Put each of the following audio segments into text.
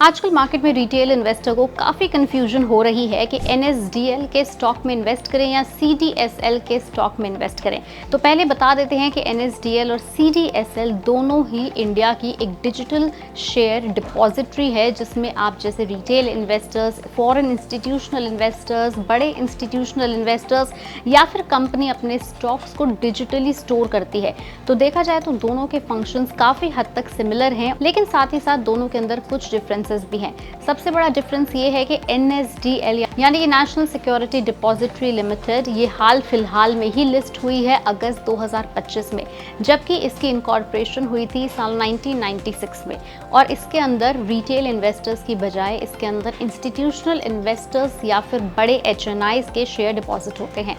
आजकल मार्केट में retail investor को काफ़ी कंफ्यूजन हो रही है कि NSDL के स्टॉक में इन्वेस्ट करें या CDSL के स्टॉक में इन्वेस्ट करें। तो पहले बता देते हैं कि NSDL और CDSL दोनों ही इंडिया की एक डिजिटल शेयर डिपॉजिटरी है, जिसमें आप जैसे retail investors, foreign institutional investors, बड़े इंस्टीट्यूशनल इन्वेस्टर्स या फिर कंपनी अपने स्टॉक्स को डिजिटली स्टोर करती है। तो देखा जाए तो दोनों के फंक्शंस काफ़ी हद तक सिमिलर हैं, लेकिन साथ ही साथ दोनों के अंदर कुछ डिफरेंसेस भी हैं। सबसे बड़ा डिफरेंस ये है कि NSDL यानी कि नेशनल सिक्योरिटी डिपॉजिटरी लिमिटेड ये हाल फिलहाल में ही लिस्ट हुई है अगस्त 2025 में, जबकि इसकी इनकॉर्पोरेशन हुई थी साल 1996 में। और इसके अंदर रिटेल इन्वेस्टर्स की बजाय इसके अंदर इंस्टीट्यूशनल इन्वेस्टर्स या फिर बड़े HNIs के शेयर डिपॉजिट होते हैं।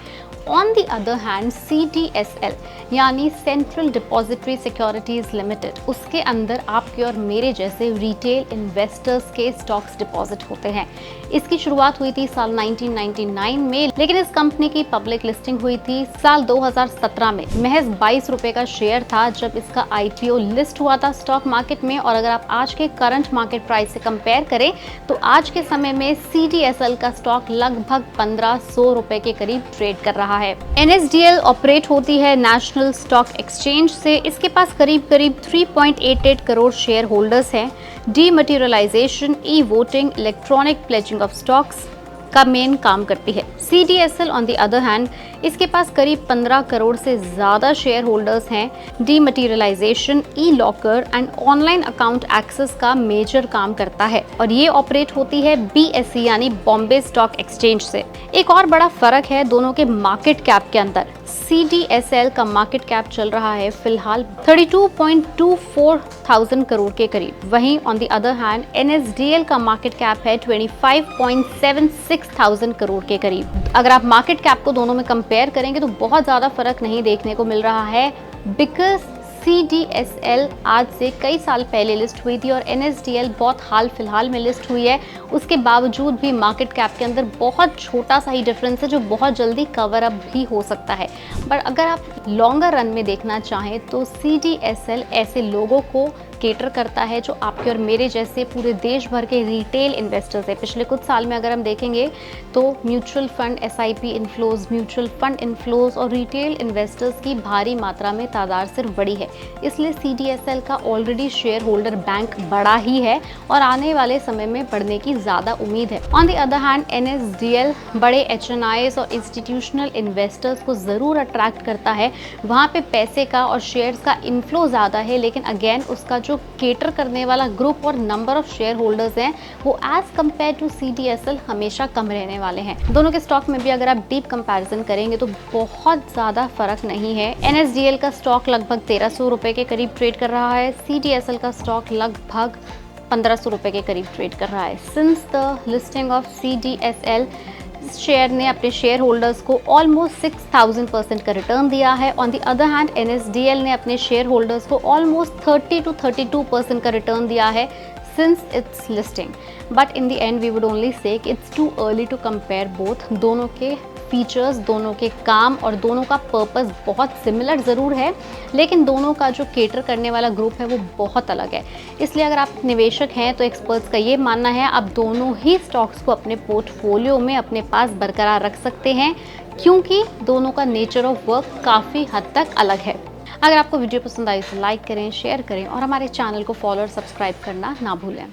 On the other hand CDSL यानी सेंट्रल डिपॉजिटरी सिक्योरिटीज लिमिटेड, उसके अंदर आपके और मेरे जैसे रिटेल इन्वेस्टर्स के स्टॉक्स डिपॉजिट होते हैं। इसकी शुरुआत हुई थी साल 1999 में, लेकिन इस कंपनी की पब्लिक लिस्टिंग हुई थी साल 2017 में। महज 22 रुपए का शेयर था जब इसका IPO लिस्ट हुआ था स्टॉक मार्केट में। और अगर आप आज के करंट मार्केट प्राइस से कंपेयर करें तो आज के समय में CDSL का स्टॉक लगभग 1500 रुपए के करीब ट्रेड कर रहा है। NSDL ऑपरेट होती है नेशनल स्टॉक एक्सचेंज से। इसके पास करीब 3.88 करोड़ शेयर होल्डर्स हैं। Dematerialisation, e-voting, electronic pledging of stocks का मेन काम करती है। CDSL on the other hand, इसके पास करीब 15 करोड़ से ज़्यादा शेयर होल्डर्स हैं। Dematerialisation, e-locker and online account access का मेजर काम करता है और ये ऑपरेट होती है BSE यानी बॉम्बे स्टॉक एक्सचेंज से। एक और बड़ा फर्क है दोनों के मार्केट कैप के अंदर। CDSL का मार्केट कैप चल रहा है फिलहाल 32.24 थाउजेंड करोड़ के करीब। वहीं on the other hand NSDL का मार्केट कैप है 25.76 थाउजेंड करोड़ के करीब। अगर आप मार्केट कैप को दोनों में कंपेयर करेंगे तो बहुत ज़्यादा फर्क नहीं देखने को मिल रहा है, बिकॉज CDSL आज से कई साल पहले लिस्ट हुई थी और NSDL बहुत हाल फिलहाल में लिस्ट हुई है। उसके बावजूद भी मार्केट कैप के अंदर बहुत छोटा सा ही डिफरेंस है जो बहुत जल्दी कवर अप भी हो सकता है। पर अगर आप लॉन्गर रन में देखना चाहें तो CDSL ऐसे लोगों को केटर करता है जो आपके और मेरे जैसे पूरे देश भर के रिटेल इन्वेस्टर्स हैं। पिछले कुछ साल में अगर हम देखेंगे तो mutual fund SIP inflows, mutual fund inflows और रिटेल इन्वेस्टर्स की भारी मात्रा में तादाद सिर्फ बढ़ी है। इसलिए CDSL का ऑलरेडी शेयर होल्डर बैंक बड़ा ही है और आने वाले समय में बढ़ने की ज़्यादा उम्मीद है। On the other hand NSDL बड़े HNIs और इंस्टीट्यूशनल इन्वेस्टर्स को ज़रूर अट्रैक्ट करता है। वहाँ पे पैसे का और शेयर्स का इन्फ्लो ज़्यादा है, लेकिन अगेन उसका जो केटर करने वाला ग्रुप और नंबर ऑफ शेयर होल्डर्स हैं वो एज कंपेयर टू CDSL हमेशा कम रहने वाले हैं। दोनों के स्टॉक में भी अगर आप डीप कंपैरिजन करेंगे तो बहुत ज़्यादा फर्क नहीं है। NSDL का स्टॉक लगभग 1300 रुपए के करीब ट्रेड कर रहा है। CDSL का स्टॉक लगभग 1500 रुपए के करीब ट्रेड कर रहा है। Since the listing of CDSL, इस शेयर ने अपने शेयर होल्डर्स को ऑलमोस्ट 6000% का रिटर्न दिया है। On the other hand NSDL ने अपने शेयर होल्डर्स को ऑलमोस्ट 30 to 32% का रिटर्न दिया है since its listing. But in the end we would only say कि it's too early to compare both। दोनों के फीचर्स, दोनों के काम और दोनों का पर्पस बहुत सिमिलर ज़रूर है, लेकिन दोनों का जो केटर करने वाला ग्रुप है वो बहुत अलग है। इसलिए अगर आप निवेशक हैं तो एक्सपर्ट्स का ये मानना है आप दोनों ही स्टॉक्स को अपने पोर्टफोलियो में अपने पास बरकरार रख सकते हैं, क्योंकि दोनों का नेचर ऑफ वर्क काफ़ी हद तक अलग है। अगर आपको वीडियो पसंद आई तो लाइक करें, शेयर करें और हमारे चैनल को फॉलो और सब्सक्राइब करना ना भूलें।